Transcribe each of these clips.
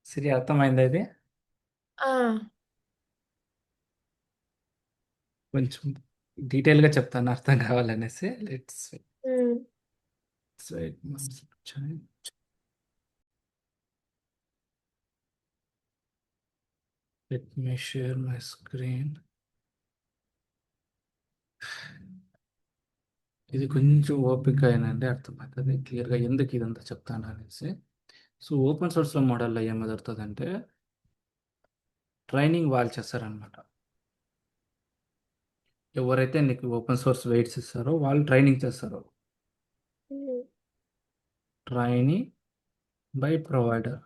సిరి అర్థమైంది అది. ఆ! కొంచెం డీటెయిల్‌గా చెప్తాను అర్థం కావాలనేసి. Hmm. Wait one second. Let me share my screen. ఇది కొంచెం ఓపిక అయినంటే అర్థమవుతుంది క్లియర్‌గా ఎందుకు ఇదంతా చెప్తాను అనేసి. సో, ఓపెన్ సోర్స్‌లో మోడల్‌లో ఏం కుదురుతదంటే ట్రైనింగ్ వాళ్ళు చేస్తారనమాట. ఎవరైతే నీకు ఓపెన్ సోర్స్ వెయిట్స్ ఇస్తారో వాళ్ళు ట్రైనింగ్ చేస్తారు. హ్మ్. Training by provider.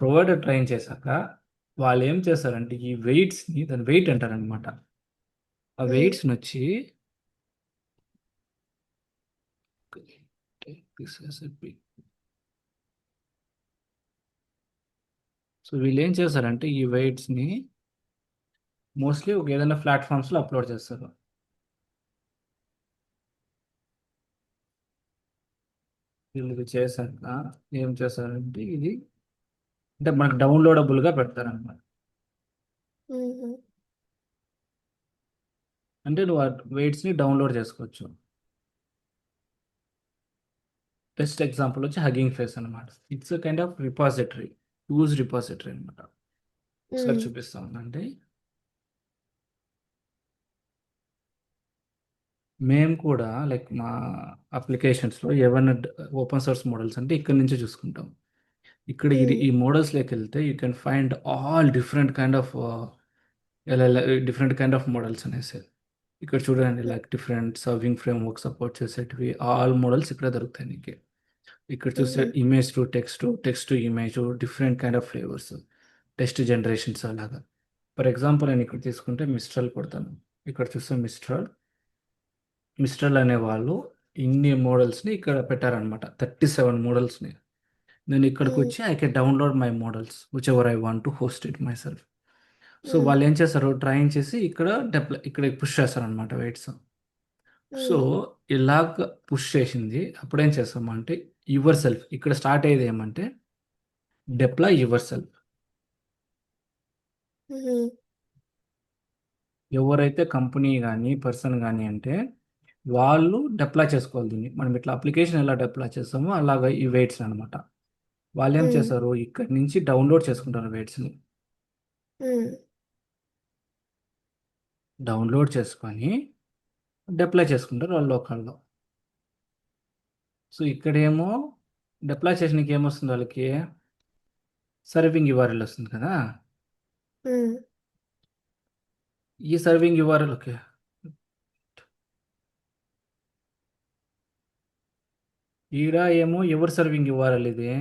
Provider train చేశాక వాళ్ళు ఏం చేస్తారంటే ఈ వెయిట్స్‌ని దాని వెయిట్ అంటారనమాట. ఆ హ్మ్. వెయిట్స్‌నొచ్చి this as a big. So, వీళ్ళేం చేస్తారంటే ఈ వెయిట్స్‌ని మోస్ట్‌లీ ఒక ఏదైనా ప్లాట్‌ఫార్మ్స్‌లో అప్‌లోడ్ చేస్తారు. వీళ్ళు ఇది చేశాక ఏం చేస్తారంటే ఇది అంటే మనకు డౌన్‌లోడబుల్‌గా పెడతారనమాట. హుహు. అంటే నువ్వు ఆ వెయిట్స్‌ని డౌన్‌లోడ్ చేసుకోవచ్చు. బెస్ట్ ఎగ్జాంపుల్ వచ్చి హగ్గింగ్ ఫేస్ అనమాట. It's a kind of repository. Huge repository అనమాట. ఒకసారి హ్మ్. చూపిస్తా ఉండండి. మేము కూడా లైక్ మా అప్లికేషన్స్‌లో ఏవన్నా ఓపెన్ సోర్స్ మోడల్స్ అంటే ఇక్కడి నుంచే చూసుకుంటాం. ఇక్కడ ఇది హ్మ్. ఈ మోడల్స్‌లోకెళ్తే you can find all different kind of different kind of models అనేసి. ఇక్కడ చూడండి హ్మ్. Like different serving framework support చేసేటివి ఆల్ మోడల్స్ ఇక్కడే దొరుకుతాయి నీకు. ఇక్కడ చూస్తే హుహు. Image to text, text to image different kind of flavours. Text generations అలాగా. ఫర్ ఎగ్జాంపుల్ నేను ఇక్కడ తీసుకుంటే మిస్ట్రల్ కొడతాను. ఇక్కడ చూస్తే మిస్ట్రల్ అనేవాళ్ళు ఇన్ని మోడల్స్‌ని ఇక్కడ పెట్టారనమాట. 37 మోడల్స్‌ని. నేను హ్మ్. ఇక్కడికొచ్చి I can download my models which I want to host it మై సెల్ఫ్. సో, హ్మ్. వాళ్ళేం చేస్తారు ట్రైన్ చేసి ఇక్కడ పుష్ చేస్తారనమాట వెయిట్స్. సో, హ్మ్. ఇలాగ పుష్ చేసింది అప్పుడేం చేస్తామంటే యువర్ సెల్ఫ్ ఇక్కడ స్టార్ట్ అయ్యేది ఏమంటే డిప్లాయ్ యువర్ సెల్ఫ్. హుహు. ఎవరైతే కంపెనీ గాని, పర్సన్ గాని అంటే వాళ్ళు డిప్లాయ్ చేసుకోవాలి దీన్ని. మనం ఇట్లా అప్లికేషన్ ఎలా డిప్లాయ్ చేస్తామో అలాగా ఈ వెయిట్స్ అనమాట. వాళ్ళేం హ్మ్. చేస్తారు ఇక్కడి నుంచి డౌన్‌లోడ్ చేసుకుంటారు వెయిట్స్‌ని. హ్మ్. డౌన్‌లోడ్ చేసుకొని డిప్లాయ్ చేసుకుంటారు వాళ్ళు లోకల్‌లో. సో, ఇక్కడేమో డిప్లాయ్ చేసినకి ఏమొస్తుంది వాళ్ళకి సర్వింగ్ యూఆర్ఎల్ వస్తుంది కదా! హ్మ్. ఈ సర్వింగ్ యూఆర్ఎల్ ఓకే. ఈడ ఏమో ఎవరి సర్వింగ్ యూఆర్ఎల్ ఇది?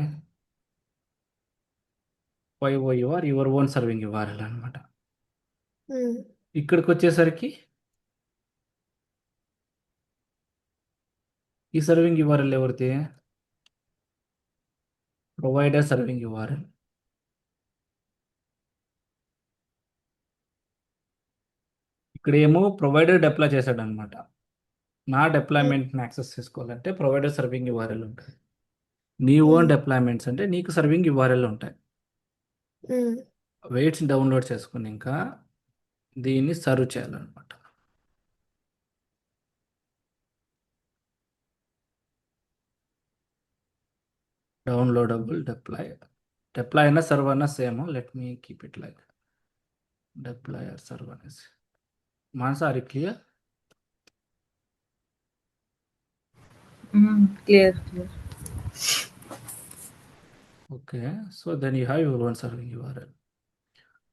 వైఓయూఆర్ యువర్ ఓన్ సర్వింగ్ యూఆర్ఎల్ అనమాట. హ్మ్. ఇక్కడికొచ్చేసరికి ఈ సర్వింగ్ యూఆర్ఎల్ ఎవరిది? Provider serving URL. ఇక్కడేమో ప్రొవైడర్ డిప్లాయ్ చేశాడనమాట. నా హ్మ్. డిప్లాయ్‌మెంట్‌ని యాక్సెస్ చేసుకోవాలంటే ప్రొవైడర్ సర్వింగ్ యూఆర్ఎల్ ఉంటది. నీ ఓన్ హ్మ్. డిప్లాయ్‌మెంట్స్ అంటే నీకు సర్వింగ్ యూఆర్ఎల్ ఉంటాయి. హ్మ్. వెయిట్స్ డౌన్‌లోడ్ చేసుకొని ఇంకా దీన్ని సర్వ్ చేయాలనమాట. Downloadable deploy. డిప్లాయ్ అయినా సర్వ్ అన్నా same. Let me keep it like deploy or serve అనేసి. Manasa are you clear? Clear, clear. Okay. So, then you have your own serving URL.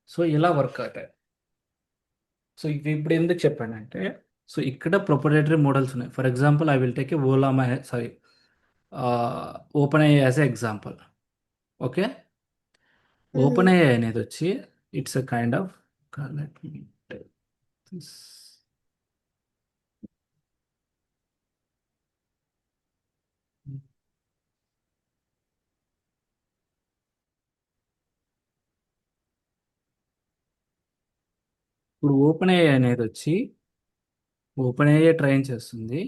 So, ఇలా work అవుతాయి. So, ఇవి ఇప్పుడు ఎందుకు చెప్పానంటే సో, ఇక్కడ ప్రొప్రైటరీ మోడల్స్ ఉన్నాయి. For example I will take a ఓలా my sorry OpenAI as a example. Okay. హ్మ్. ఓపెన్‌ఏఐ అనేదొచ్చి it's a kind of let me take this. ఇప్పుడు ఓపెన్‌ఏఐ అనేదొచ్చి ఓపెన్‌ఏఐ ట్రైన్ చేస్తుంది.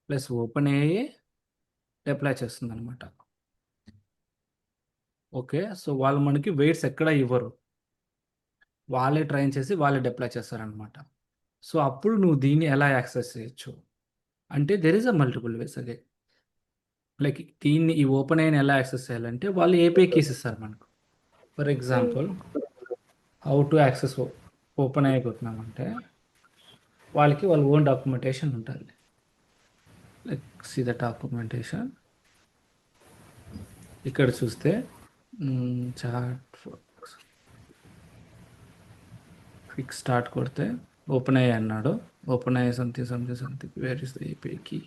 ప్లస్ ఓపెన్‌ఏఐ డిప్లాయ్ చేస్తుందనమాట. Okay. So, వాళ్ళు మనకి వెయిట్స్ ఎక్కడ ఇవ్వరు. వాళ్ళే ట్రైన్ చేసి వాళ్ళే డిప్లాయ్ చేస్తారనమాట. సో, అప్పుడు నువ్వు దీన్ని ఎలా యాక్సెస్ చేయొచ్చు? అంటే there is a multiple ways again. Like దీన్ని ఈ ఓపెన్ ఏఐని ఎలా యాక్సెస్ చేయాలంటే వాళ్ళు ఏపీఐ కీస్ ఇస్తారు మనకు. For um, example how to access OpenAI కొట్టినామంటే వాళ్ళకి వాళ్ళ ఓన్ డాక్యుమెంటేషన్ ఉంటుంది. Like see the documentation. ఇక్కడ చూస్తే చాట్ క్విక్ స్టార్ట్ కొడితే ఓపెన్ అయ్యి అన్నాడు. ఓపెన్ అయ్యే something something something where is the API key.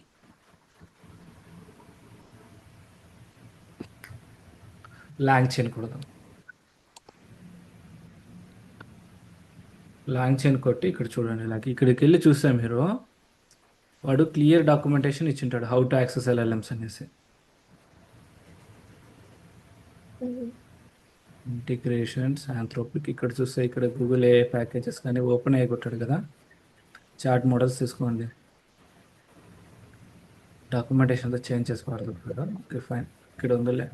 LangChain కొడదాం. లాంగ్ చైన్ కొట్టి ఇక్కడ చూడండి. లైక్ ఇక్కడికి వెళ్ళి చూస్తే మీరు వాడు క్లియర్ డాక్యుమెంటేషన్ ఇచ్చింటాడు హౌ టు యాక్సెస్ ఎల్ఎల్ఎమ్స్ అనేసి. ఉమ్, ఇంటిగ్రేషన్స్ ఆంథ్రోపిక్ ఇక్కడ చూస్తే ఇక్కడ గూగుల్ ఏ ప్యాకేజెస్ కానీ ఓపెన్ అయ్యి కొట్టాడు కదా. చాట్ మోడల్స్ తీసుకోండి. డాక్యుమెంటేషన్ అంతా చేంజ్ చేసి వాడదు కదా. Okay fine. ఇక్కడ ఉందిలే.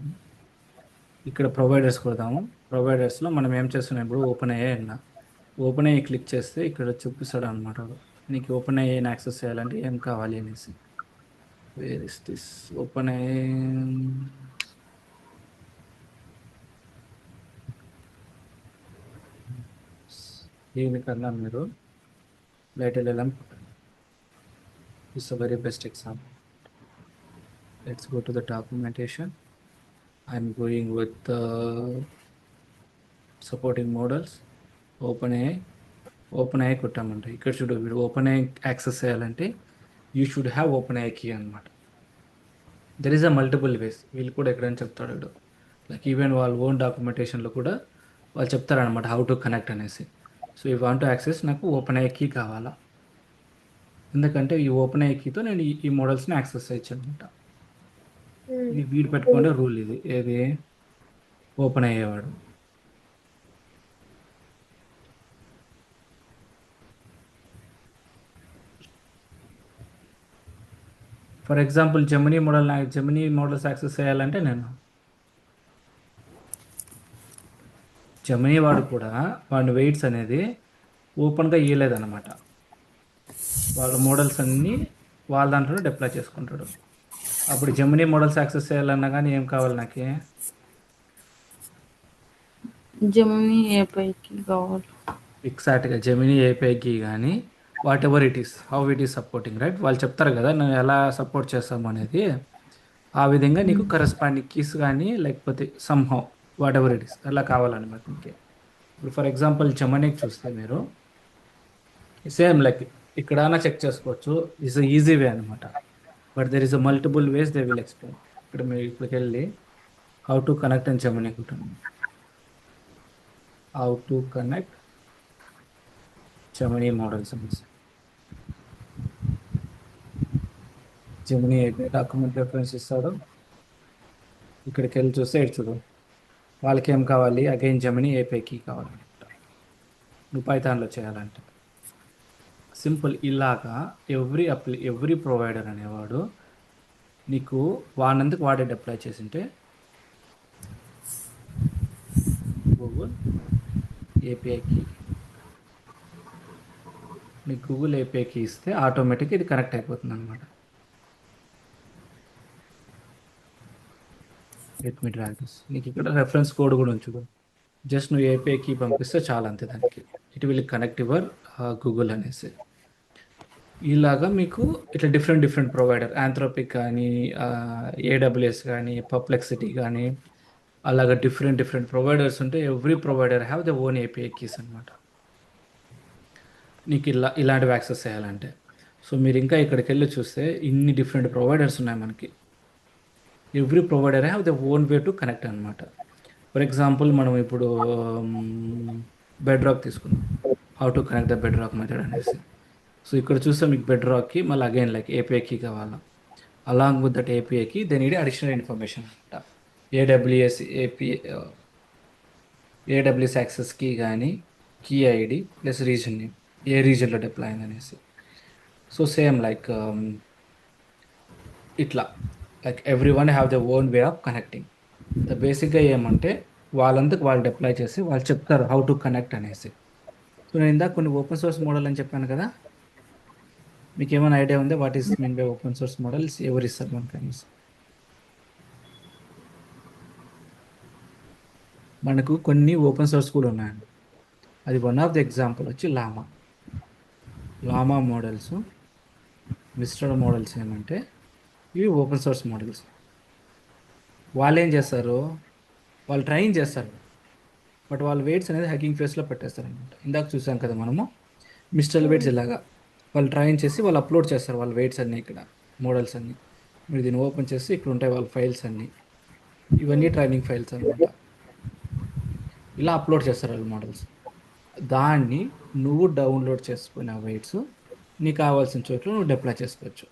ఇక్కడ ప్రొవైడర్స్ కొడదాము. ప్రొవైడర్స్లో మనం ఏం చేస్తున్నాం ఇప్పుడు ఓపెన్ అయ్యే అన్నా. ఓపెన్ అయ్యి క్లిక్ చేస్తే ఇక్కడ చూపిస్తాడు అనమాట. నీకు ఓపెన్ అయ్యేని యాక్సెస్ చేయాలంటే ఏం కావాలి అనేసి. వేర్ ఇస్ దిస్ ఓపెన్ అయ్యే. దీనికన్నా మీరు light LLM is a very best example. Let's go to the documentation. I'm going with supporting models. Open అయ్యే. ఓపెన్ అయ్యే కొట్టామంటే ఇక్కడ చూడు వీడు ఓపెన్ అయ్యే యాక్సెస్ చేయాలంటే యూ షుడ్ హ్యావ్ ఓపెన్ అయ్యే కీ అనమాట. దెర్ ఈస్ అ మల్టిపుల్ వేస్. వీళ్ళు కూడా ఎక్కడైనా చెప్తాడు వీడు. లైక్ ఈవెన్ వాళ్ళ ఓన్ డాక్యుమెంటేషన్లో కూడా వాళ్ళు చెప్తారనమాట హౌ టు కనెక్ట్ అనేసి. సో ఈ వాంట్ టు యాక్సెస్ నాకు ఓపెన్ అయ్యే కీ కావాలా. ఎందుకంటే ఈ ఓపెన్ అయ్యే కీతో నేను ఈ మోడల్స్ని యాక్సెస్ చేయొచ్చు అనమాట. ఉమ్, ఇది వీడు పెట్టుకునే రూల్ ఇది. ఏది ఓపెన్ అయ్యేవాడు. For example Gemini models access చేయాలంటే నేను జెమినీ వాడు కూడా వాడి వెయిట్స్ అనేది ఓపెన్గా ఇవ్వలేదన్నమాట. వాళ్ళ మోడల్స్ అన్నీ వాళ్ళ దాంట్లోనే డిప్లాయ్ చేసుకుంటాడు. అప్పుడు జెమినీ మోడల్స్ యాక్సెస్ చేయాలన్నా కానీ ఏం కావాలి నాకు? జెమిని ఏపైకి కావాలి. ఎగ్జాక్ట్గా జెమినీ ఏపీఐకి కానీ what ever it is how it is supporting right. వాళ్ళు చెప్తారు కదా నేను ఎలా సపోర్ట్ చేస్తాము అనేది. ఆ విధంగా నీకు కరస్పాండింగ్ కీస్ కానీ లేకపోతే somehow what ever it is అలా కావాలన్నమాట ఇంకే. ఇప్పుడు ఫర్ ఎగ్జాంపుల్ జెమినీకి చూస్తే మీరు సేమ్ లైక్ ఇక్కడైనా చెక్ చేసుకోవచ్చు. ఇట్స్ ఈజీ వే అనమాట. But there is a multiple ways they will explain. ఇక్కడ మీరు ఇక్కడికి వెళ్ళి హౌ టు కనెక్ట్ అని జెమినీ ఉంటుంది. How to connect Gemini models అనేసి. జెమినీ అయితే డాక్యుమెంట్ రెఫరెన్స్ ఇస్తాడు. ఇక్కడికి వెళ్ళి చూస్తే ఇటు చూడు వాళ్ళకి ఏం కావాలి అగైన్ జెమినీ ఏపీఐకి కావాలన్నమాట. నువ్వు పైథాన్లో చేయాలంటే సింపుల్. ఇలాగా ఎవ్రీ ప్రొవైడర్ అనేవాడు నీకు వాడినందుకు వాడే డిప్లాయ్ చేసింటే గూగుల్ ఏపీఐకి నీకు గూగుల్ ఏపీఐకి ఇస్తే ఆటోమేటిక్గా ఇది కనెక్ట్ అయిపోతుంది అనమాట. Let me drag this. నీకు ఇక్కడ రెఫరెన్స్ కోడ్ కూడా ఉంచుకో. జస్ట్ నువ్వు ఏపీఐకి పంపిస్తే చాలా అంతే. దానికి it will connect your Google అనేసి. ఇలాగా మీకు ఇట్లా డిఫరెంట్ ప్రొవైడర్ ఆంథ్రోపిక్ కానీ ఏడబ్ల్యూఎస్ కానీ పర్ప్లెక్సిటీ కానీ అలాగా డిఫరెంట్ ప్రొవైడర్స్ ఉంటే every provider have the own API keys అనమాట. నీకు ఇలాంటివి యాక్సెస్ చేయాలంటే. సో మీరు ఇంకా ఇక్కడికి వెళ్ళి చూస్తే ఇన్ని డిఫరెంట్ ప్రొవైడర్స్ ఉన్నాయి మనకి. Every provider have the own way to connect అనమాట. ఫర్ ఎగ్జాంపుల్ మనం ఇప్పుడు బెడ్ రాక్ తీసుకుందాం. How to connect the bed rock method అనేసి. సో ఇక్కడ చూస్తే మీకు బెడ్ రాక్కి మళ్ళీ అగైన్ లైక్ ఏపీఐకి కావాలా. అలాంగ్ విత్ దట్ ఏపీఐకి దే నీడ్ అడిషనల్ ఇన్ఫర్మేషన్ అనమాట. ఏడబ్ల్యూఎస్ ఏడబ్ల్యూఎస్ యాక్సెస్ కీ కానీ key ID plus region name ఏ రీజన్లో డిప్లాయ్ అయింది అనేసి. సో సేమ్ లైక్ ఇట్లా like every one have the own way of connecting. బేసిక్గా ఏమంటే వాళ్ళంతకు వాళ్ళు డిప్లాయ్ చేసి వాళ్ళు చెప్తారు హౌ టు కనెక్ట్ అనేసి. సో నేను ఇందాక కొన్ని ఓపెన్ సోర్స్ మోడల్ అని చెప్పాను కదా, మీకు ఏమైనా ఐడియా ఉందా what is mean by open source models? ఎవరు ఇస్తారు మనకు అనేసి? మనకు కొన్ని ఓపెన్ సోర్స్ కూడా ఉన్నాయండి. అది వన్ ఆఫ్ ది ఎగ్జాంపుల్ వచ్చి లామా మోడల్స్, మిస్టర్ మోడల్స్ ఏమంటే ఇవి ఓపెన్ సోర్స్ మోడల్స్. వాళ్ళు ఏం చేస్తారు, వాళ్ళు ట్రైన్ చేస్తారు, బట్ వాళ్ళ వెయిట్స్ అనేది హగ్గింగ్ ఫేస్లో పెట్టేస్తారు అనమాట. ఇందాక చూసాం కదా మనము మిస్టర్ వెయిట్స్ ఇలాగా వాళ్ళు ట్రైన్ చేసి వాళ్ళు అప్లోడ్ చేస్తారు వాళ్ళ వెయిట్స్ అన్నీ ఇక్కడ, మోడల్స్ అన్నీ. మీరు దీన్ని ఓపెన్ చేసి ఇక్కడ ఉంటాయి వాళ్ళ ఫైల్స్ అన్నీ, ఇవన్నీ ట్రైనింగ్ ఫైల్స్ అనమాట. ఇలా అప్లోడ్ చేస్తారు వాళ్ళు మోడల్స్. దాన్ని నువ్వు డౌన్లోడ్ చేసుకున్న వెయిట్స్ నీకు కావాల్సిన చోట్ల నువ్వు డిప్లాయ్ చేసుకోవచ్చు.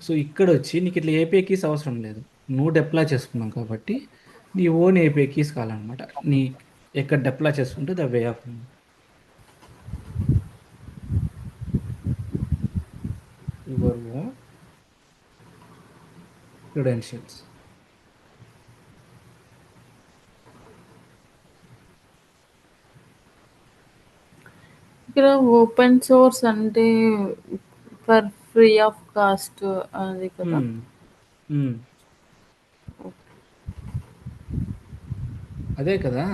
సో ఇక్కడ వచ్చి నీకు ఇట్లా ఏపీఐ కీస్ అవసరం లేదు, నువ్వు డిప్లాయ్ చేసుకున్నావు కాబట్టి నీ ఓన్ ఏపీఐ కీస్ కావాలన్నమాట. నీ ఎక్కడ డిప్లాయ్ చేసుకుంటే the way of your own credentials. ఇక్కడ ఓపెన్ సోర్స్ అంటే ఫర్ ఫ్రీ ఆఫ్ కాస్ట్ అది కదా. అదే కదా,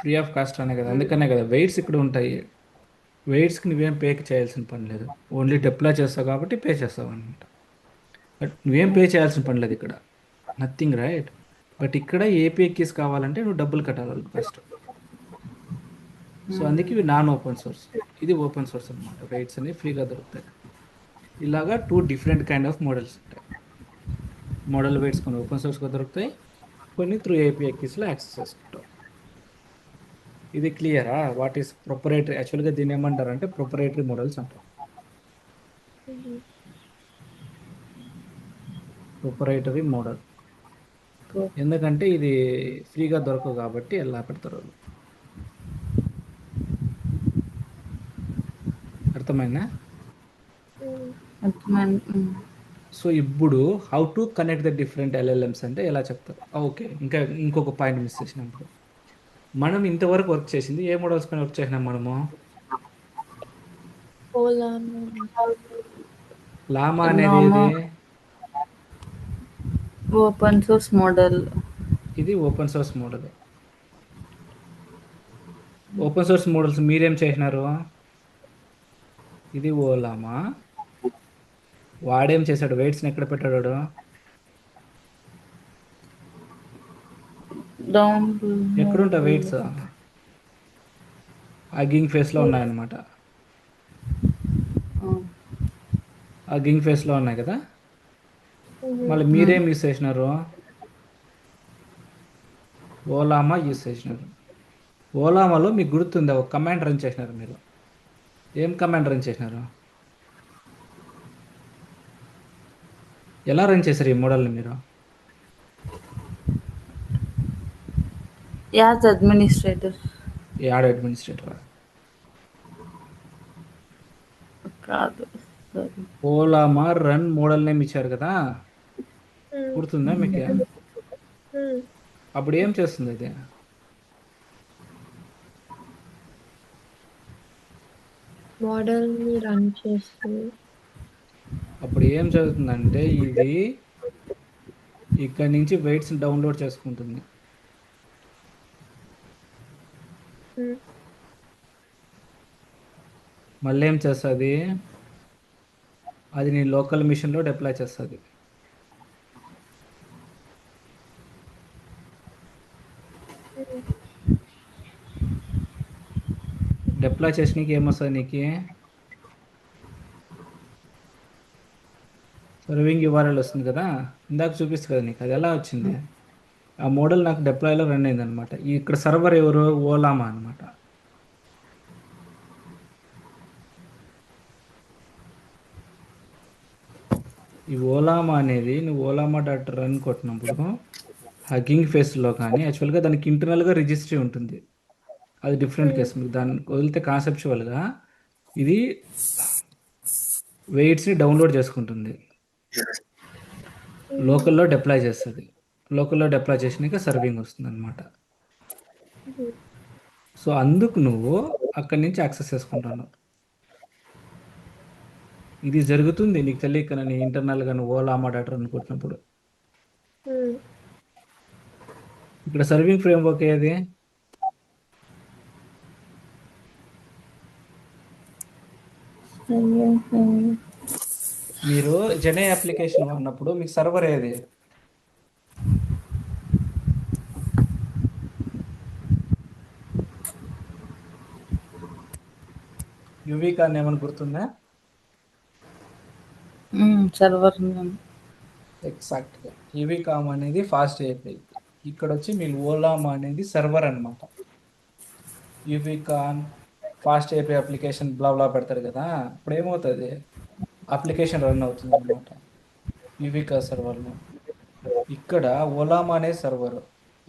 ఫ్రీ ఆఫ్ కాస్ట్ అనే కదా, అందుకనే కదా వెయిట్స్ ఇక్కడ ఉంటాయి. వెయిట్స్కి నువ్వేం పే చేయాల్సిన పని లేదు, ఓన్లీ డిప్లాయ్ చేస్తావు కాబట్టి పే చేస్తావు అనమాట. బట్ నువ్వేం పే చేయాల్సిన పని లేదు ఇక్కడ, నథింగ్ రైట్. బట్ ఇక్కడ ఏపీఐ కీస్ కావాలంటే నువ్వు డబ్బులు కట్టాలి ఫస్ట్. సో అందుకే ఇవి నాన్ ఓపెన్ సోర్స్, ఇది ఓపెన్ సోర్స్ అనమాట. వెయిట్స్ అనేవి ఫ్రీగా దొరుకుతాయి. ఇలాగా 2 డిఫరెంట్ కైండ్ ఆఫ్ మోడల్స్ ఉంటాయి. మోడల్ వెయిట్స్ కొన్ని ఓపెన్ సోర్స్గా దొరుకుతాయి, కొన్ని త్రూ ఏపీఐ కీస్లో యాక్సెస్ చేసుకుంటాం. ఇది క్లియరా? What is proprietary? యాక్చువల్గా దీన్ని ఏమంటారు అంటే ప్రొపరేటరీ మోడల్స్ అంటారు. ప్రొపరేటరీ మోడల్ ఎందుకంటే ఇది ఫ్రీగా దొరకవు కాబట్టి ఎలా పెడతారు వాళ్ళు. అర్థమైందా? సో ఇప్పుడు how to connect the different LLMs అంటే ఎలా చెప్తారు? ఓకే, ఇంకొక పాయింట్ మిస్ చేసినప్పుడు, మనం ఇంతవరకు వర్క్ చేసింది ఏ మోడల్స్ పైన వర్క్ చేసినాం మనము? లామా అనేది ఏది? Open source model. ఇది open source model. Open source models మీరేం చేసినారు? ఇది ఓలామా, వాడేం చేశాడు, వెయిట్స్ని ఎక్కడ పెట్టాడు? ఎక్కడుంటా వెయిట్స్? హగ్గింగ్ ఫేస్లో ఉన్నాయన్నమాట. హగ్గింగ్ ఫేస్లో ఉన్నాయి కదా. మళ్ళీ మీరేం యూస్ చేసినారు? ఓలామా యూస్ చేసినారు. ఓలామాలో మీకు గుర్తుందా ఒక కమాండ్ రన్ చేసినారు మీరు? ఏం కమాండ్ రన్ చేసినారు? ఎలా రన్ చేశారు ఈ మోడల్ని మీరు? As administrator. యాడ్ అడ్మినిస్ట్రేటర్ కాదు, ఓలామా రన్ మోడల్ నేమ్ ఇచ్చారు కదా, గుర్తుందా మీకు? అప్పుడు ఏం చేస్తుంది ఇది? మోడల్ని రన్ చేస్తూ అప్పుడు ఏం జరుగుతుందంటే ఇది ఇక్కడ నుంచి వెయిట్స్ డౌన్లోడ్ చేసుకుంటుంది. మళ్ళీ ఏం చేస్తుంది, అది నీ లోకల్ మిషన్లో డిప్లాయ్ చేస్తుంది. డిప్లాయ్ చేసినకి ఏమొస్తుంది నీకు? సర్వింగ్ యూఆర్ఎల్ వస్తుంది కదా, ఇందాక చూపిస్తుంది కదా నీకు, అది ఎలా వచ్చింది? ఆ మోడల్ నాకు డిప్లాయ్లో రన్ అయింది అనమాట. ఇక్కడ సర్వర్ ఎవరు? ఓలామా అనమాట. ఈ ఓలామా అనేది నువ్వు ఓలామా డాట్ రన్ కొట్టినప్పుడు హగ్గింగ్ ఫేస్లో కానీ యాక్చువల్గా దానికి ఇంటర్నల్గా రిజిస్ట్రీ ఉంటుంది, అది డిఫరెంట్ కేసు. మీకు దాన్ని వదిలితే కాన్సెప్చువల్గా ఇది వెయిట్స్ని డౌన్లోడ్ చేసుకుంటుంది. లోకల్లో డిప్లాయ్ చేస్తుంది. లోకల్లో డిప్లాయ్ చేసినాక సర్వింగ్ వస్తుంది అనమాట. సో అందుకు నువ్వు అక్కడి నుంచి యాక్సెస్ చేసుకుంటున్నావు. ఇది జరుగుతుంది నీకు తెలియక నేను ఇంటర్నల్గా నువ్వు ఓలా డేటా అనుకుంటున్నప్పుడు. ఇక్కడ సర్వింగ్ ఫ్రేమ్వర్క్ ఏది? మీరు జెనే అప్లికేషన్ వాడినప్పుడు మీకు సర్వర్ ఏది? యువికా అని ఏమైనా గుర్తుందా? సర్వర్ ఎగ్జాక్ట్గా యువికామ్ అనేది ఫాస్ట్ ఏపీఐ. ఇక్కడ వచ్చి మీరు ఓలామా అనేది సర్వర్ అనమాట. యువికాన్ ఫాస్ట్ ఏపీఐ అప్లికేషన్ బ్లా బ్లా పెడతారు కదా, ఇప్పుడు ఏమవుతుంది, అప్లికేషన్ రన్ అవుతుంది అనమాట యువికా సర్వర్లో. ఇక్కడ ఓలామా అనే సర్వర్.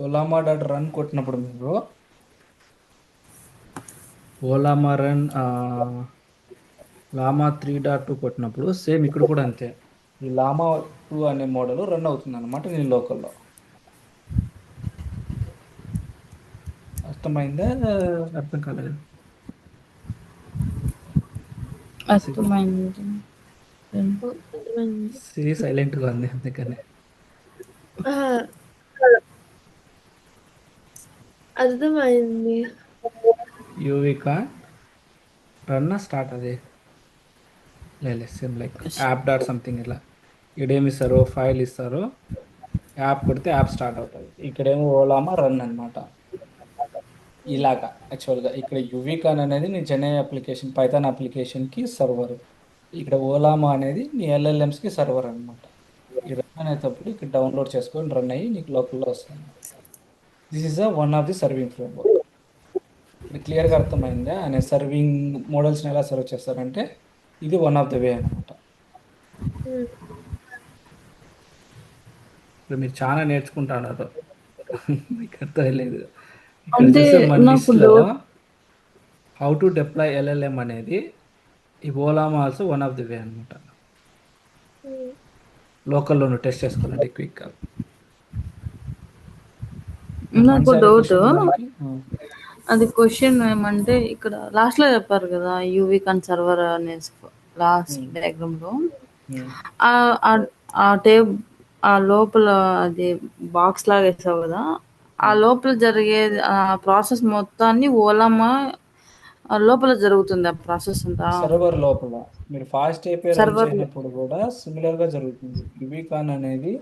ఓలామా డాట్ రన్ కొట్టినప్పుడు మీరు ఓలామా రన్ లామా 3.2 కొట్టినప్పుడు సేమ్ ఇక్కడ కూడా అంతే. ఈ లామా 2 అనే మోడల్ రన్ అవుతుంది అనమాట నీ లోకల్లో. అర్థమైందా? అర్థం కాలేదు? అర్థమైంది. సిరి సైలెంట్గా ఉంది అందుకనే. అర్థమైంది. యూవికా రన్ స్టార్ట్ అది లేదు same like app dot something. ఇలా ఇక్కడేమి ఇస్తారు, ఫైల్ ఇస్తారు, యాప్ కొడితే యాప్ స్టార్ట్ అవుతుంది. ఇక్కడేమో ఓలామా రన్ అనమాట. ఇలాగా యాక్చువల్గా ఇక్కడ యువికాన్ అనేది నీ జెనే అప్లికేషన్ పైథాన్ అప్లికేషన్కి సర్వర్. ఇక్కడ ఓలామా అనేది నీ ఎల్ఎల్ఎంస్కి సర్వర్ అనమాట. ఈ రన్ అనేటప్పుడు ఇక్కడ డౌన్లోడ్ చేసుకొని రన్ అయ్యి నీకు లోకల్లో వస్తుంది. This is one of the serving framework. ఇది క్లియర్గా అర్థమైందా? అనే సర్వింగ్ మోడల్స్ని ఎలా సర్వ్ చేస్తారంటే ఇది వన్ ఆఫ్ ద వే అనమాట. ఇప్పుడు మీరు చాలా నేర్చుకుంటున్నారు, మీకు అర్థమలేదు. ఇక్కడ అంటే చూస్తే మన నాకు లిస్ట్లో doubt. How to deploy LLM అనేది ఈ Ollama also one of the way అనమాట. లోకల్లో నువ్వు టెస్ట్ చేసుకోవాలంటే క్విక్గా. నాకు డౌట్. అది క్వశ్చన్ ఏమంటే ఇక్కడ లాస్ట్ లో చెప్పారు కదా యూవికాన్ సర్వర్ అనేసి లాస్ట్ డయాగ్రామ్ లో ఆ టేబ్ ఆ లోపల అది బాక్స్ లాగా వేసావు కదా, ఆ లోపల జరిగే ఆ ప్రాసెస్ మొత్తాన్ని ఓలామా లోపల జరుగుతుంది. ఆ ప్రాసెస్ అంతా సర్వర్ లోపల మీరు ఫాస్ట్ ఏపీఐ రన్ సర్వర్ చేయనప్పుడు కూడా సిమిలర్ గా జరుగుతుంది. యువికాన్ అనేది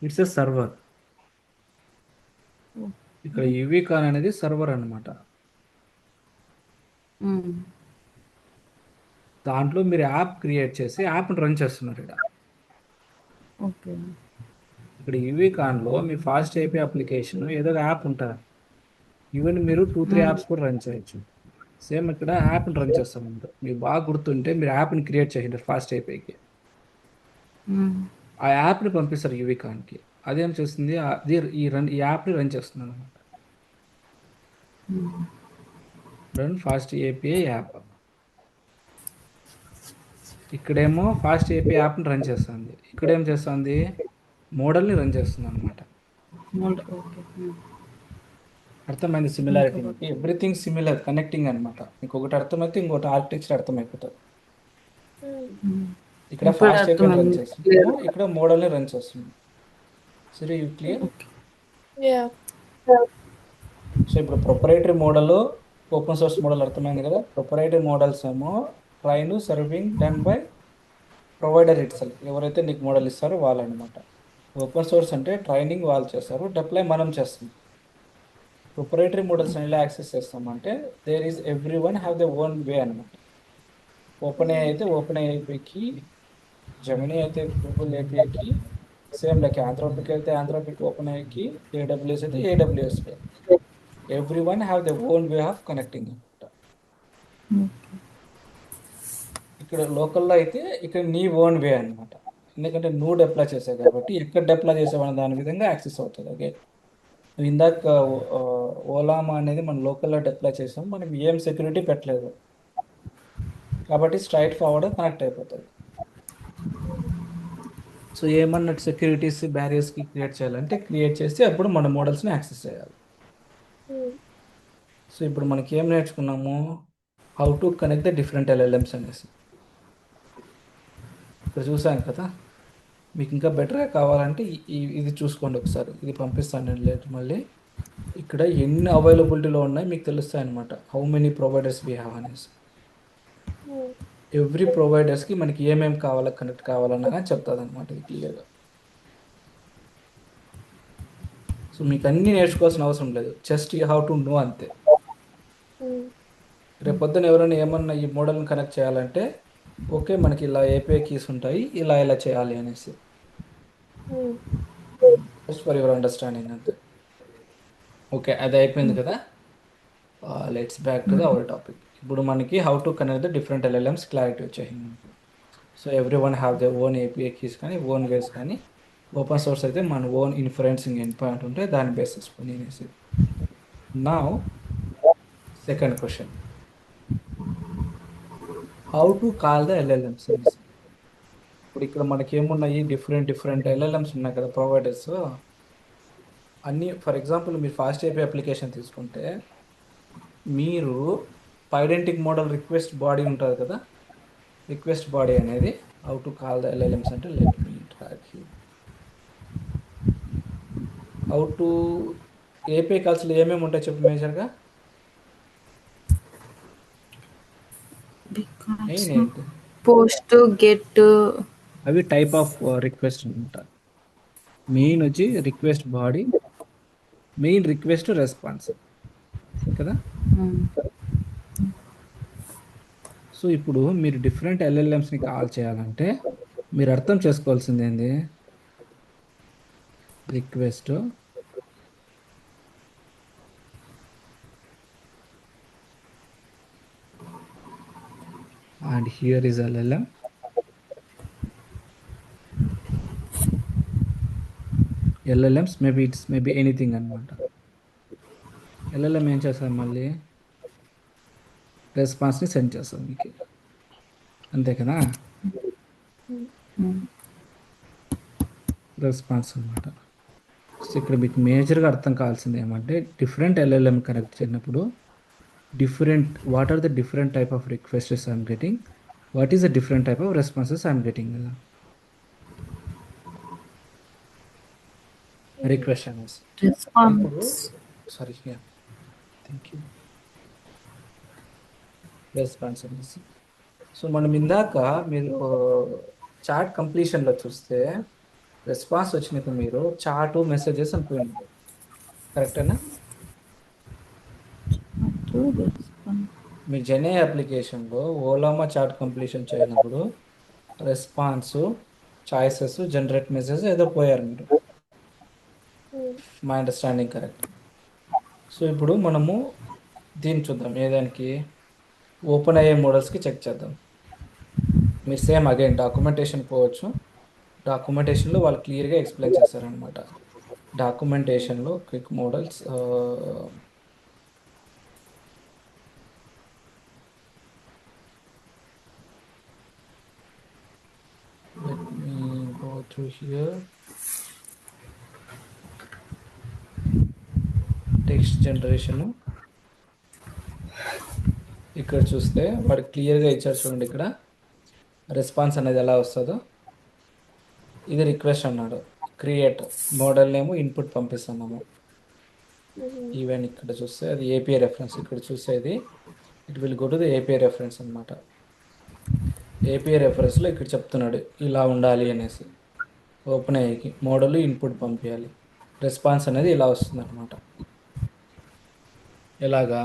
ఇట్స్ ఎ సర్వర్. ఇక్కడ యువికాన్ అనేది సర్వర్ అనమాట. దాంట్లో మీరు యాప్ క్రియేట్ చేసి యాప్ని రన్ చేస్తున్నారు. ఇక్కడ ఓకే. ఇక్కడ యువికాన్లో మీ ఫాస్ట్ ఏపీ అప్లికేషన్ ఏదో ఒక యాప్ ఉంటుంది. ఈవెన్ మీరు 2-3 యాప్స్ కూడా రన్ చేయొచ్చు. సేమ్ ఇక్కడ యాప్ని రన్ చేస్తాం. మీకు బాగా గుర్తుంటే మీరు యాప్ని క్రియేట్ చేయండి ఫాస్ట్ ఏపీకి. ఆ యాప్ని పంపిస్తారు యువికాన్కి. అదేం చేస్తుంది, అది ఈ యాప్ని రన్ చేస్తుంది అనమాట. Run fast API app. ఇక్కడేమో ఫాస్ట్ ఏపీఐ యాప్ని రన్ చేస్తుంది, ఇక్కడేం చేస్తుంది, మోడల్ని రన్ చేస్తుంది అనమాట. అర్థమైంది సిమిలారిటీ? ఎవ్రీథింగ్ సిమిలర్, కనెక్టింగ్ అనమాట. మీకు ఒకటి అర్థమైతే ఇంకోటి ఆర్కిటెక్చర్ అర్థమైపోతుంది. ఇక్కడ ఫాస్ట్ ఏపీ రన్ చేస్తుంది, ఇక్కడ మోడల్ని రన్ చేస్తుంది. సరే, యూ క్లియర్? సో ఇప్పుడు ప్రొపరైటరీ మోడల్, ఓపెన్ సోర్స్ మోడల్ అర్థమైంది కదా. ప్రొపరైటరీ మోడల్స్ ఏమో train serving done by provider it self. ఎవరైతే నీకు మోడల్ ఇస్తారో వాళ్ళు అనమాట. ఓపెన్ సోర్స్ అంటే ట్రైనింగ్ వాళ్ళు చేస్తారు, డిప్లాయ్ మనం చేస్తాం. ప్రొపరైటరీ మోడల్స్ ఎలా యాక్సెస్ చేస్తామంటే there is every one have the own way అనమాట. ఓపెన్ ఏ అయితే ఓపెన్ ఏపీకి, జెమినీ అయితే గూగుల్ ఏపీకి, సేమ్ లైక్ ఆంథ్రోపిక్ అయితే ఆంథ్రోపిక్ ఓపెన్ ఏకి, ఏడబ్ల్యూఎస్ అయితే AWS way. Every one have the own way of connecting అనమాట. ఇక్కడ లోకల్లో అయితే ఇక్కడ నీ ఓన్ వే అనమాట. ఎందుకంటే నువ్వు డిప్లాయ్ చేసావు కాబట్టి ఎక్కడ డిప్లాయ్ చేసావు అనే దాని విధంగా యాక్సెస్ అవుతుంది. ఓకే, ఇందాక ఓలామా అనేది మనం లోకల్లో డిప్లాయ్ చేసాం, మనం ఏం సెక్యూరిటీ పెట్టలేదు కాబట్టి స్ట్రైట్ ఫార్వర్డ్ కనెక్ట్ అయిపోతుంది. సో ఏమన్నా సెక్యూరిటీస్ బ్యారియర్స్కి క్రియేట్ చేయాలంటే క్రియేట్ చేసి అప్పుడు మన మోడల్స్ని యాక్సెస్ చేయాలి. సో ఇప్పుడు మనకి ఏం నేర్చుకున్నాము, how to connect the different LLMs అనేసి ఇక్కడ చూసాం కదా. మీకు ఇంకా బెటర్గా కావాలంటే ఇది చూసుకోండి ఒకసారి, ఇది పంపిస్తాను నేను లేట్ మళ్ళీ. ఇక్కడ ఎన్ని అవైలబిలిటీలో ఉన్నాయి మీకు తెలుస్తాయి అనమాట, how many providers we have అనేసి. ఎవ్రీ ప్రొవైడర్స్కి మనకి ఏమేమి కావాలో కనెక్ట్ కావాలన్నా కానీ చెప్తుంది అనమాట ఇది క్లియర్గా. సో మీకు అన్నీ నేర్చుకోవాల్సిన అవసరం లేదు, just you have to know అంతే. రేపు పొద్దున ఎవరైనా ఏమన్నా ఈ మోడల్ని కనెక్ట్ చేయాలంటే ఓకే మనకి ఇలా ఏపీఐ కీస్ ఉంటాయి, ఇలా ఇలా చేయాలి అనేసి, జస్ట్ ఫర్ యువర్ అండర్స్టాండింగ్ అంతే. ఓకే అది అయిపోయింది కదా. Let's back to the our topic. ఇప్పుడు మనకి how to connect the different LLMs clarity వచ్చేసింది. So every one have the own API keys కానీ ఓన్ వేస్ కానీ, ఓపెన్ సోర్స్ అయితే మన ఓన్ ఇన్ఫరెన్సింగ్ ఎండ్ పాయింట్ ఉంటే దాన్ని బేస్ చేసుకొని అనేసి. నా second question, how to call the LLMs అనేసి. ఇప్పుడు ఇక్కడ మనకి ఏమున్నాయి, డిఫరెంట్ ఎల్ఎల్ఎమ్స్ ఉన్నాయి కదా ప్రొవైడర్స్ అన్నీ. ఫర్ ఎగ్జాంపుల్ మీరు ఫాస్ట్ ఏపీ అప్లికేషన్ తీసుకుంటే మీరు పైడెంటిక్ మోడల్ రిక్వెస్ట్ బాడీ ఉంటుంది కదా, రిక్వెస్ట్ బాడీ అనేది how to call the LLMs అంటే let me track you. How to API కాల్స్లో ఏమేమి ఉంటాయి చెప్పు మేజర్గా, మెయిన్ ఏంటి? పోస్ట్, గెట్, అవి టైప్ ఆఫ్ రిక్వెస్ట్ ఉంటాయి. మెయిన్ వచ్చి request body, main request response కదా. సో ఇప్పుడు మీరు డిఫరెంట్ ఎల్ఎల్ఎమ్స్ని కాల్ చేయాలంటే మీరు అర్థం చేసుకోవాల్సింది ఏంది, request and here is LLM. LLMs maybe anything అనమాట. LLM ఏం చేస్తారు, మళ్ళీ రెస్పాన్స్ని సెండ్ చేస్తారు మీకు, అంతే కదా. రెస్పాన్స్ అనమాట. సో ఇక్కడ మీకు మేజర్గా అర్థం కావాల్సింది ఏమంటే డిఫరెంట్ ఎల్ఎల్ఎం కనెక్ట్ చేసినప్పుడు what are the different type of requests I'm getting, what is the different type of responses I'm getting కదా. రిక్వెస్ట్ అనేసి response. Sorry thank you, response అనేసి. సో మనం ఇందాక మీరు చాట్ కంప్లీషన్లో చూస్తే రెస్పాన్స్ వచ్చినప్పుడు మీరు చాటు మెసేజెస్ అనుకోండి, కరెక్టేనా. మీ జెనే అప్లికేషన్లో ఓలామా చాట్ కంప్లీషన్ చేయనప్పుడు రెస్పాన్స్, చాయిసెస్, జనరేట్ మెసేజ్ ఏదో పోయారు మీరు, మై అండర్స్టాండింగ్ కరెక్ట్. సో ఇప్పుడు మనము దీన్ని చూద్దాం, ఏదానికి ఓపెన్ అయ్యే మోడల్స్కి చెక్ చేద్దాం. మీరు సేమ్ అగైన్ డాక్యుమెంటేషన్ పోవచ్చు, డాక్యుమెంటేషన్లో వాళ్ళు క్లియర్గా ఎక్స్ప్లెయిన్ చేస్తారనమాట. డాక్యుమెంటేషన్లో quick models, let me go through here. Text generation ఇక్కడ చూస్తే వాడు క్లియర్గా ఇచ్చారు చూడండి, ఇక్కడ రెస్పాన్స్ అనేది ఎలా వస్తుందో. ఇది రిక్వెస్ట్ అన్నాడు, క్రియేట్ మోడల్ నేమ్ ఇన్పుట్ పంపిస్తున్నాము. ఈవెన్ ఇక్కడ చూస్తే అది ఏపీఐ రెఫరెన్స్, ఇక్కడ చూసేది it will go to the API reference అనమాట. ఏపీఐ రెఫరెన్స్లో ఇక్కడ చెప్తున్నాడు ఇలా ఉండాలి అనేసి. ఓపెన్ అయ్యేకి మోడల్ ఇన్పుట్ పంపించాలి, రెస్పాన్స్ అనేది ఇలా వస్తుంది అనమాట. ఎలాగా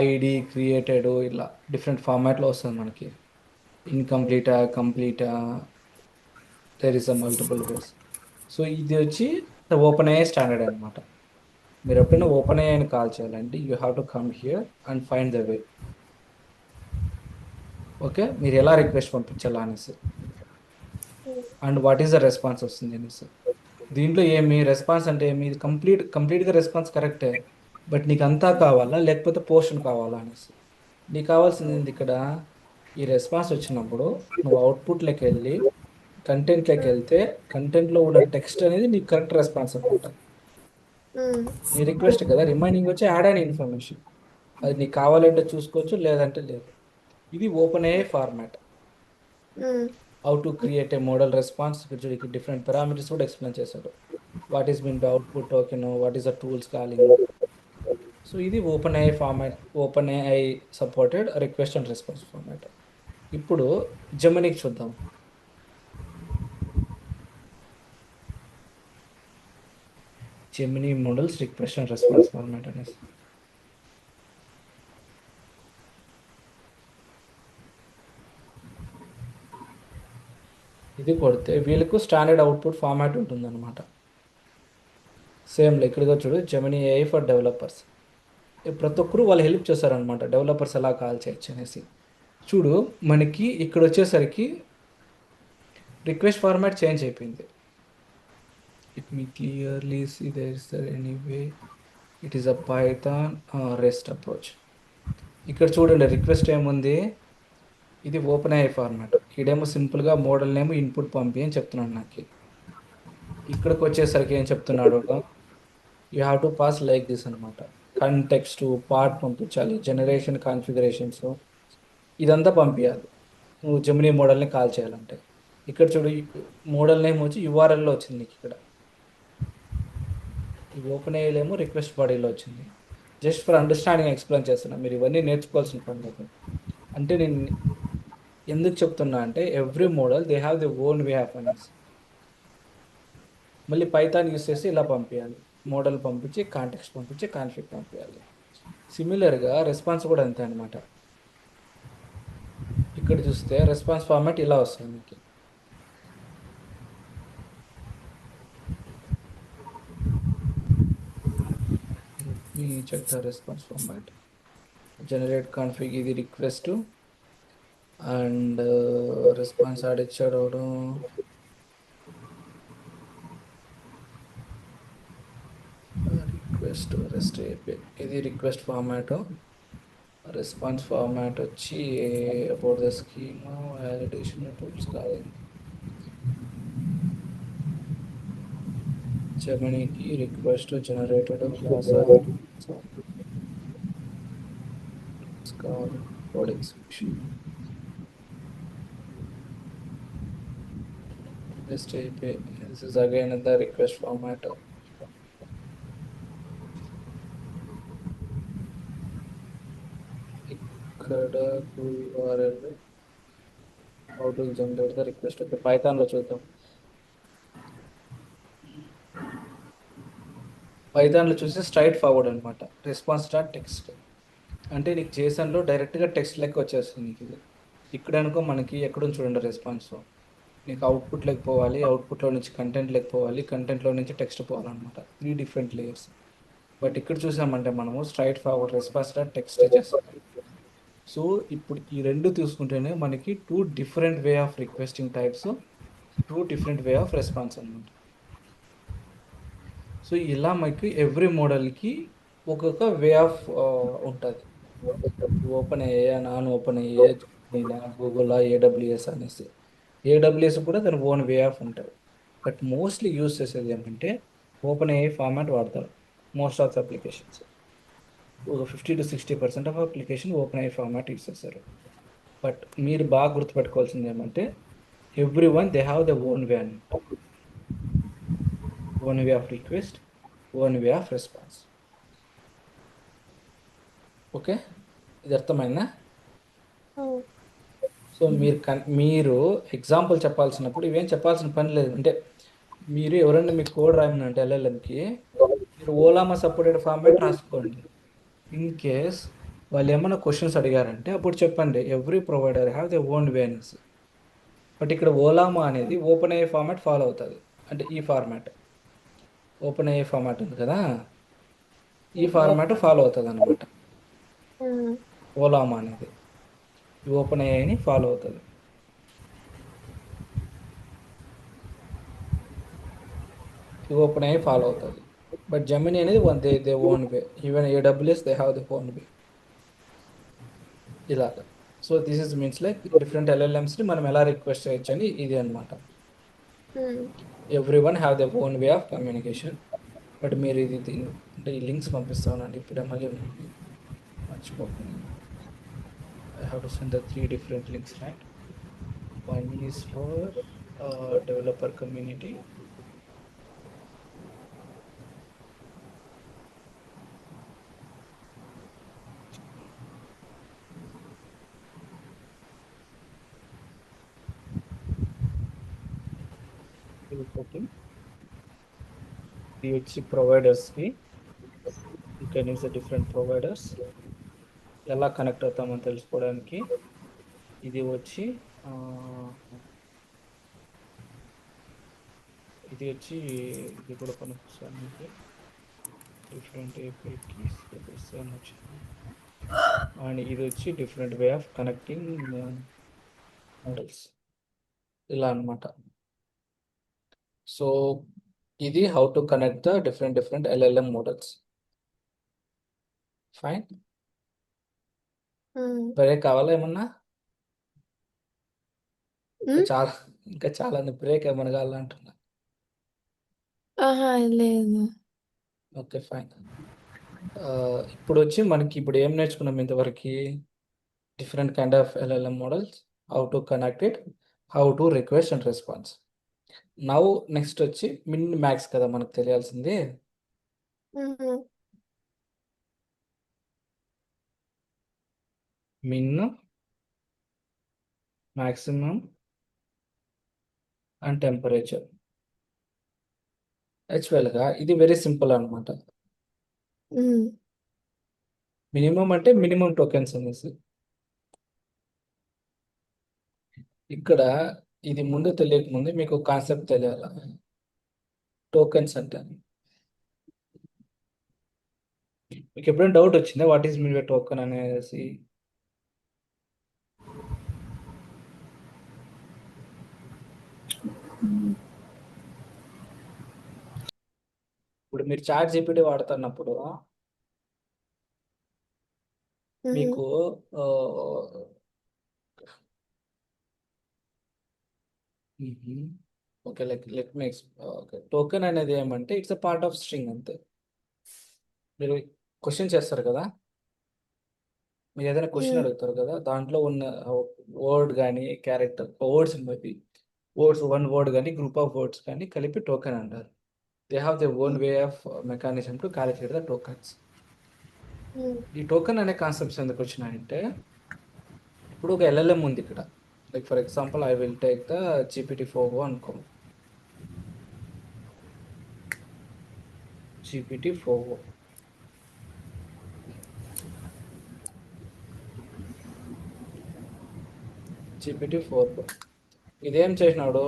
ఐడి క్రియేటెడ్ ఇలా డిఫరెంట్ ఫార్మాట్లో వస్తుంది మనకి. ఇన్కంప్లీటా, కంప్లీటా, there is a multiple ways. So ఇది వచ్చి ఓపెన్ అయ్యే స్టాండర్డ్ అనమాట. మీరు ఎప్పుడైనా ఓపెన్ అయ్యాని కాల్ చేయాలంటే you have to come here and find the way. Okay, మీరు ఎలా రిక్వెస్ట్ పంపించాలా అనేసి, and what is the response వస్తుంది అనేసి. దీంట్లో ఏమి రెస్పాన్స్ అంటే ఏమి, ఇది కంప్లీట్గా రెస్పాన్స్ కరెక్టే, బట్ నీకు అంతా కావాలా లేకపోతే పోర్షన్ కావాలా అనేసి. నీకు కావాల్సింది ఇక్కడ ఈ రెస్పాన్స్ వచ్చినప్పుడు నువ్వు అవుట్పుట్లోకి వెళ్ళి కంటెంట్లోకి వెళ్తే కంటెంట్లో ఉన్న టెక్స్ట్ అనేది నీకు కరెక్ట్ రెస్పాన్స్ అనమాట. నీ రిక్వెస్ట్ కదా, రిమైనింగ్ వచ్చి యాడ్ అయిన ఇన్ఫర్మేషన్. అది నీకు కావాలంటే చూసుకోవచ్చు, లేదంటే లేదు. ఇది open a format. How to create a model response, ఇక్కడ డిఫరెంట్ పారామీటర్స్ కూడా ఎక్స్ప్లెయిన్ చేశాడు. What is mean by output token, what is the tools calling. So ఇది open a format, open AI supported request and response format. ఇప్పుడు జెమినీకి చూద్దాం. Gemini models request and response format అనేసి ఇది కొడితే వీళ్ళకు స్టాండర్డ్ అవుట్పుట్ ఫార్మాట్ ఉంటుందన్నమాట. Same ఇక్కడిగా చూడు, జెమినీ ఏఐ ఫర్ డెవలపర్స్. ప్రతి ఒక్కరు వాళ్ళు హెల్ప్ చేస్తారనమాట, డెవలపర్స్ ఎలా కాల్ చేయొచ్చు అనేసి. చూడు మనకి ఇక్కడ వచ్చేసరికి రిక్వెస్ట్ ఫార్మాట్ చేంజ్ అయిపోయింది. It me clearly see there is there anyway it is a Python REST approach. ఇక్కడ చూడండి రిక్వెస్ట్ ఏముంది, ఇది ఓపెన్ ఏఐ ఫార్మాట్. ఇక్కడేమో సింపుల్గా మోడల్ నేమ్ ఇన్పుట్ పంపి అని చెప్తున్నాడు నాకు. ఇక్కడికి వచ్చేసరికి ఏం చెప్తున్నాడు, you have to pass like this అనమాట. కంటెక్స్ట్ పార్ట్ పంపించాలి, జనరేషన్ కాన్ఫిగరేషన్స్ ఇదంతా పంపించాలి నువ్వు జెమినీ మోడల్ని కాల్ చేయాలంటే. ఇక్కడ చూడు మోడల్ నేమ్ వచ్చి యూఆర్ఎల్లో వచ్చింది నీకు. ఇక్కడ ఈ ఓపెన్ ఏఐలో ఏమో రిక్వెస్ట్ బాడీలో వచ్చింది. జస్ట్ ఫర్ అండర్స్టాండింగ్ ఎక్స్ప్లెయిన్ చేస్తున్నా, మీరు ఇవన్నీ నేర్చుకోవాల్సిన పని లేదు. అంటే నేను ఎందుకు చెప్తున్నా అంటే every model they have the own way of అనేసి. మళ్ళీ పైథాన్ యూస్ చేసి ఇలా పంపించాలి, మోడల్ పంపించి కాంటెక్స్ట్ పంపించి కాన్ఫిగ్ పంపించాలి. సిమిలర్గా రెస్పాన్స్ కూడా అంతే అనమాట. ఇక్కడ చూస్తే రెస్పాన్స్ ఫార్మాట్ ఇలా వస్తుంది మీకు. Check the response format, generate config, ఇది రిక్వెస్ట్ అండ్ రెస్పాన్స్ యాడ్ ఇచ్చాడు. రిక్వెస్ట్ రెస్ట్ అయిపోయి ఇది రిక్వెస్ట్ ఫార్మాట్. రెస్పాన్స్ ఫార్మాట్ వచ్చి about the schema validation tools కాదు. జెమినీకి request generated class code execution rest అయిపోయి. This is again the request format. ఇక్కడ URL how to generate the request. Okay, పైథాన్లో చూద్దాం. పైథాన్లో చూసి స్ట్రైట్ ఫార్వర్డ్ అనమాట. రెస్పాన్స్ డాట్ టెక్స్ట్ అంటే నీకు జేసన్లో డైరెక్ట్గా టెక్స్ట్ లెక్క వచ్చేస్తుంది నీకు. ఇది ఇక్కడ అనుకో మనకి ఎక్కడ చూడండి రెస్పాన్స్ నీకు అవుట్పుట్ పోవాలి, అవుట్పుట్లో నుంచి కంటెంట్ పోవాలి, కంటెంట్లో నుంచి టెక్స్ట్ పోవాలన్నమాట. 3 different layers. బట్ ఇక్కడ చూసామంటే మనము straight forward response dot text చేస్తాం. సో ఇప్పుడు ఈ రెండు తీసుకుంటేనే మనకి 2 different way of requesting types, 2 different way of response అనమాట. సో ఇలా మనకి ఎవ్రీ మోడల్కి ఒక్కొక్క వే ఆఫ్ ఉంటుంది. Open AI, non open AI, Google, AWS అనేసి. AWS కూడా దాని ఓన్ వే ఆఫ్ ఉంటుంది. బట్ మోస్ట్లీ యూజ్ చేసేది ఏమంటే ఓపెన్ ఏఐ ఫార్మాట్ వాడతారు మోస్ట్ ఆఫ్ ద అప్లికేషన్స్. ఒక 50 to 60% of application open AI format use చేస్తారు. బట్ మీరు బాగా గుర్తుపెట్టుకోవాల్సింది ఏమంటే every one they have the own way అని. Own way of request, own way of response. Okay, ఇది అర్థమైందా? సో మీరు ఎగ్జాంపుల్ చెప్పాల్సినప్పుడు ఇవేం చెప్పాల్సిన పని లేదు. అంటే మీరు ఎవరైనా మీకు కోడ్ రాయమనంటే LLMకి మీరు ఓలామా సపోర్టెడ్ ఫార్మాట్ రాసుకోండి. ఇన్ కేస్ వాళ్ళు ఏమైనా క్వశ్చన్స్ అడిగారంటే అప్పుడు చెప్పండి every provider have the own వే అనేసి. బట్ ఇక్కడ ఓలామా అనేది ఓపెన్ ఏఐ ఫార్మాట్ ఫాలో అవుతుంది. అంటే ఈ ఫార్మాట్ ఓపెన్ ఏఐ ఫార్మాట్ ఉంది కదా, ఈ ఫార్మాట్ ఫాలో అవుతుంది అనమాట. ఓలామా అనేది ఓపెన్ ఏఐని ఫాలో అవుతుంది. ఓపెన్ ఏఐ ఫాలో అవుతుంది. బట్ జెమినీ అనేది they own way. Even AWS they have the own way. ఇలాగా. So this is means like different LLMస్ని మనం ఎలా రిక్వెస్ట్ చేయొచ్చు అని ఇది అనమాట. Every one have the own way of communication. But మీరు అంటే ఈ లింక్స్ పంపిస్తానండి ఇప్పుడే, మళ్ళీ మర్చిపోకుండా. I have to send the 3 different links, right? One is for developer community. ఇది వచ్చి ప్రొవైడర్స్కి, you can use the different providers. ఎలా కనెక్ట్ అవుతామో తెలుసుకోవడానికి. ఇది వచ్చి ఇది కూడా కనెక్ట్ డిఫరెంట్ ఏపీఐ కీస్ వచ్చింది. అండ్ ఇది వచ్చి different way of connecting models, ఇలా అన్నమాట. సో ఇది how to connect the different LLM models. Fine. Break కావాలా ఏమన్నా? ఇంకా చాలా బ్రేక్ ఏమన్నా కావాలంటున్నా. ఆహా లేదు. Okay fine. ఇప్పుడు వచ్చి మనకి ఇప్పుడు ఏం నేర్చుకున్నాం ఇంతవరకు? Different kind of LLM models, how to connect it, how to request and response. Now next వచ్చి మిన్ మ్యాక్స్ కదా మనకు తెలియాల్సింది. మిన్, మ్యాక్సిమం అండ్ టెంపరేచర్. యాక్చువల్గా ఇది వెరీ సింపుల్ అనమాట. మినిమం అంటే మినిమం టోకెన్స్ అనేసి. ఇక్కడ ఇది ముందు తెలియకముందు మీకు కాన్సెప్ట్ తెలియాలి. టోకెన్స్ అంటే మీకు ఎప్పుడైనా డౌట్ వచ్చిందా what is mean by token అనేసి? ఇప్పుడు మీరు చాట్ జీపీటీ వాడుతున్నప్పుడు మీకు okay let me okay, token అనేది ఏమంటే it's a part of string అంతే. మీరు క్వశ్చన్ చేస్తారు కదా, మీరు ఏదైనా క్వశ్చన్ అడుగుతారు కదా, దాంట్లో ఉన్న వర్డ్ కానీ క్యారెక్టర్ వర్డ్స్ వన్ వర్డ్ కానీ గ్రూప్ ఆఫ్ వర్డ్స్ కానీ కలిపి టోకెన్ అంటారు. They have they own way of mechanism to calculate the tokens. ఈ టోకెన్ అనే కాన్సెప్ట్స్ ఎందుకు వచ్చినాయంటే, ఇప్పుడు ఒక LLM ఉంది ఇక్కడ. Like for example I will take the GPT-4o అనుకో. GPT-4o ఇదేం చేసినాడు,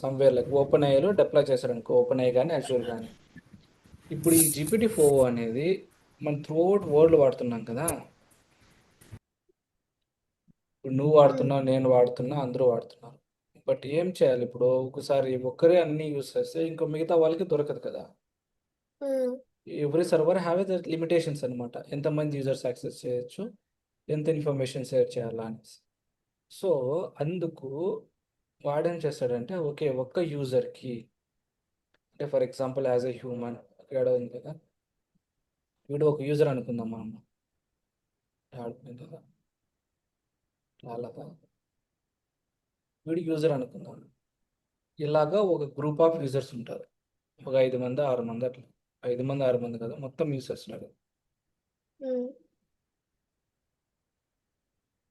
సమ్వేర్ లైక్ ఓపెన్ ఐలో డిప్లాయ్ చేశాడు అనుకో, ఓపెన్ ఐ కానీ అజూర్ కానీ. ఇప్పుడు ఈ GPT-4o అనేది మనం త్రూఅవుట్ వరల్డ్ వాడుతున్నాం కదా. ఇప్పుడు నువ్వు వాడుతున్నావు, నేను వాడుతున్నా, అందరూ వాడుతున్నారు. బట్ ఏం చేయాలి ఇప్పుడు? ఒకసారి ఒక్కరే అన్ని యూస్ చేస్తే ఇంకో మిగతా వాళ్ళకి దొరకదు కదా. Every server have the limitations అనమాట. ఎంతమంది యూజర్స్ యాక్సెస్ చేయొచ్చు, ఎంత ఇన్ఫర్మేషన్ షేర్ చేయాలా అనేసి. సో అందుకు వాడేం చేస్తాడంటే, ఓకే ఒక్క యూజర్కి, అంటే for example as a human ఇక్కడ ఉంది కదా, వీడు ఒక యూజర్ అనుకుందాం మనం. ఆడుకుంది కదా, అలాగా వీడు యూజర్ అనుకుందాం. ఇలాగా ఒక గ్రూప్ ఆఫ్ యూజర్స్ ఉంటారు, ఒక 5 మంది 6 మంది అట్లా. 5 మంది 6 మంది కదా, మొత్తం యూజర్స్ ఉన్నారు.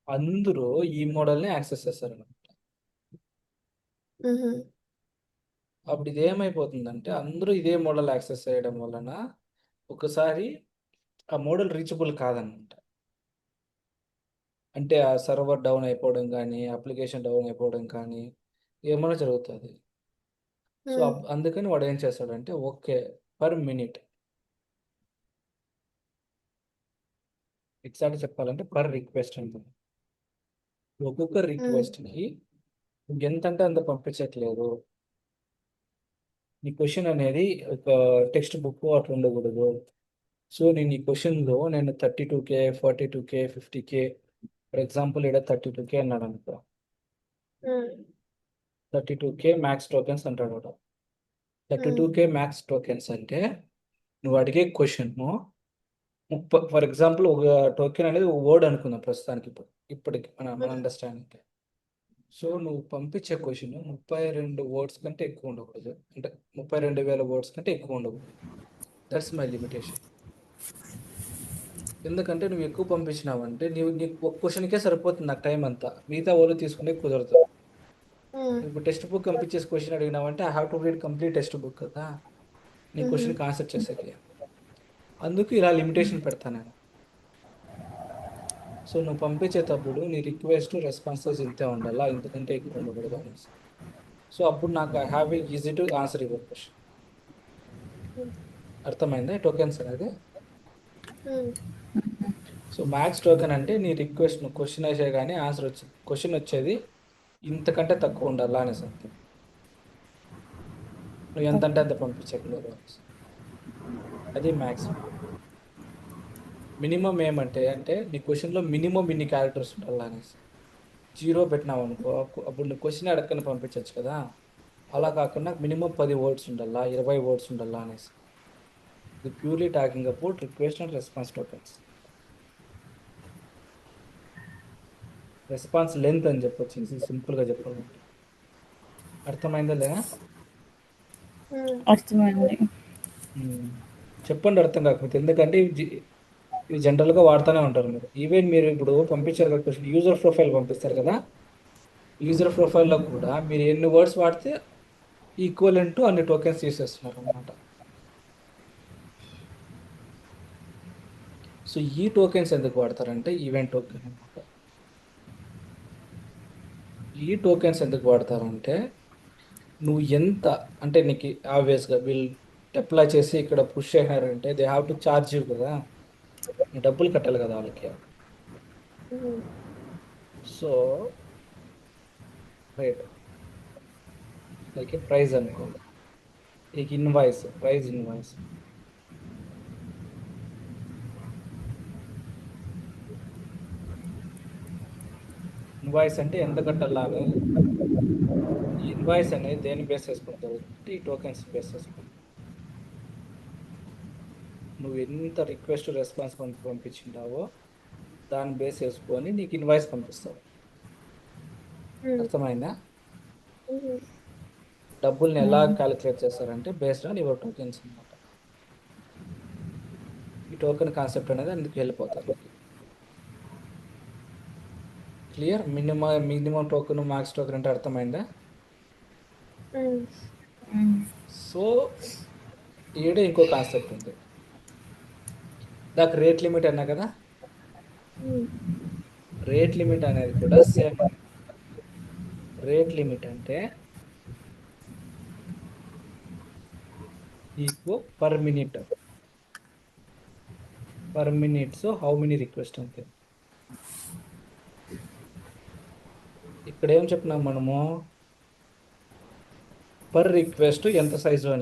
అందరూ ఈ మోడల్ని యాక్సెస్ చేస్తారు అనమాట. అప్పుడు ఇది ఏమైపోతుందంటే, అందరూ ఇదే మోడల్ యాక్సెస్ చేయడం వలన ఒకసారి ఆ మోడల్ రీచబుల్ కాదనమాట. అంటే ఆ సర్వర్ డౌన్ అయిపోవడం కానీ, అప్లికేషన్ డౌన్ అయిపోవడం కానీ ఏమైనా జరుగుతుంది. సో అందుకని వాడు ఏం చేస్తాడంటే, ఓకే పర్ మినిట్, ఎగ్జాక్ట్ చెప్పాలంటే పర్ రిక్వెస్ట్ ఉంటుంది. ఒక్కొక్క రిక్వెస్ట్ని ఎంత అంటే అంత పంపించట్లేదు. నీ క్వశ్చన్ అనేది ఒక టెక్స్ట్ బుక్ అట్లా ఉండకూడదు. సో నేను ఈ క్వశ్చన్లో నేను 32K 42K 50K, for example ఇక్కడ 32K అన్నాడు అనుకో. 32K మ్యాక్స్ టోకెన్స్ అంటాడు వాడు. 32K మ్యాక్స్ టోకెన్స్ అంటే నువ్వు అడిగే క్వశ్చన్ ఫర్ ఎగ్జాంపుల్ ఒక టోకెన్ అనేది ఒక వర్డ్ అనుకుందాం ప్రస్తుతానికి ఇప్పటికి మన అండర్స్టాండింగ్. సో నువ్వు పంపించే క్వశ్చన్ 32 వర్డ్స్ కంటే ఎక్కువ ఉండకూడదు, అంటే 32,000 వర్డ్స్ కంటే ఎక్కువ ఉండకూడదు. That's my limitation. ఎందుకంటే నువ్వు ఎక్కువ పంపించినావంటే నీకు ఒక క్వశ్చన్కే సరిపోతుంది నాకు టైం అంతా, మిగతా వాళ్ళు తీసుకునే కుదరదు. ఇప్పుడు టెక్స్ట్ బుక్ పంపించేసి క్వశ్చన్ అడిగినావంటే I have to read complete textbook కదా నీ క్వశ్చన్కి ఆన్సర్ చేసేకి. అందుకు ఇలా లిమిటేషన్ పెడతాను నేను. సో నువ్వు పంపించేటప్పుడు నీ రిక్వెస్ట్ రెస్పాన్సెస్ ఇంతే ఉండాలా, ఎందుకంటే ఎక్కువ ఉండకూడదు అనేసి. సో అప్పుడు నాకు I have easy to answer your question. అర్థమైందా టోకెన్స్ అనేది? సో మ్యాక్స్ టోకెన్ అంటే నీ రిక్వెస్ట్ నువ్వు క్వశ్చన్ వేసే కానీ ఆన్సర్ వచ్చేది, క్వశ్చన్ వచ్చేది ఇంతకంటే తక్కువ ఉండాలా అనేసి అంతే. నువ్వు ఎంత అంటే అంత పంపించగలరు అనేసి. అది మ్యాక్సిమం. మినిమం ఏమంటే అంటే నీ క్వశ్చన్లో మినిమం ఇన్ని క్యారెక్టర్స్ ఉండాలా అనేసి. 0 పెట్టినావు అనుకో అప్పుడు నువ్వు క్వశ్చన్ అడగని పంపించవచ్చు కదా, అలా కాకుండా మినిమం 10 వర్డ్స్ ఉండాలా, 20 వర్డ్స్ ఉండాలా అనేసి. ఇది purely talking about request and response tokens. Response length అని చెప్పొచ్చు సింపుల్గా చెప్పాలంటే. అర్థమైందా లేదా? అర్థమైంది. చెప్పండి అర్థం కాకపోతే, ఎందుకంటే ఇవి జనరల్గా వాడుతూనే ఉంటారు మీరు. ఈవెన్ మీరు ఇప్పుడు పంపించారు కదా క్వశ్చన్, యూజర్ ప్రొఫైల్ పంపిస్తారు కదా, యూజర్ ప్రొఫైల్లో కూడా మీరు ఎన్ని వర్డ్స్ వాడితే ఈక్వలెంట్ టు అన్ని టోకెన్స్ తీసేస్తున్నారు అనమాట. సో ఈ టోకెన్స్ ఎందుకు వాడతారంటే ఈవెంట్ టోకెన్ అనమాట. ఈ టోకెన్స్ ఎందుకు వాడతారంటే నువ్వు ఎంత అంటే నీకు ఆబ్వియస్గా వీళ్ళు అప్లై చేసి ఇక్కడ పుష్ చేసినారంటే they have to charge you కదా, నువ్వు డబ్బులు కట్టాలి కదా వాళ్ళకి. సో రైట్ లైక్ ప్రైజ్ అనుకోండి, నీకు ఇన్వాయిస్, ప్రైజ్ ఇన్వాయిస్. ఇన్వాయిస్ అంటే ఎంత కట్టాలా అనేది. ఈ ఇన్వాయిస్ అనేది దేని బేస్ చేసుకుని జరుగుతుంది? ఈ టోకెన్స్ బేస్ చేసుకుని. నువ్వు ఎంత రిక్వెస్ట్ రెస్పాన్స్ పంపించింటావో దాన్ని బేస్ చేసుకొని నీకు ఇన్వాయిస్ పంపిస్తావు. అర్థమైందా? డబ్బుల్ని ఎలా క్యాలిక్యులేట్ చేస్తారంటే బేస్డ్ ఆన్ యువర్ టోకెన్స్ అనమాట. ఈ టోకెన్ కాన్సెప్ట్ అనేది అందుకు వెళ్ళిపోతారు. Clear? Minimum token max token అంటే అర్థమైందా? సో ఈడే ఇంకో కాన్సెప్ట్ ఉంది, దానికి రేట్ లిమిట్ అన్నా కదా, రేట్ లిమిట్ అనేది కూడా సేమ్. రేట్ లిమిట్ అంటే నీకు per minute, so how many request అంతే. ఇక్కడ ఏం చెప్పినాం మనము, పర్ రిక్వెస్ట్ ఎంత సైజు అని.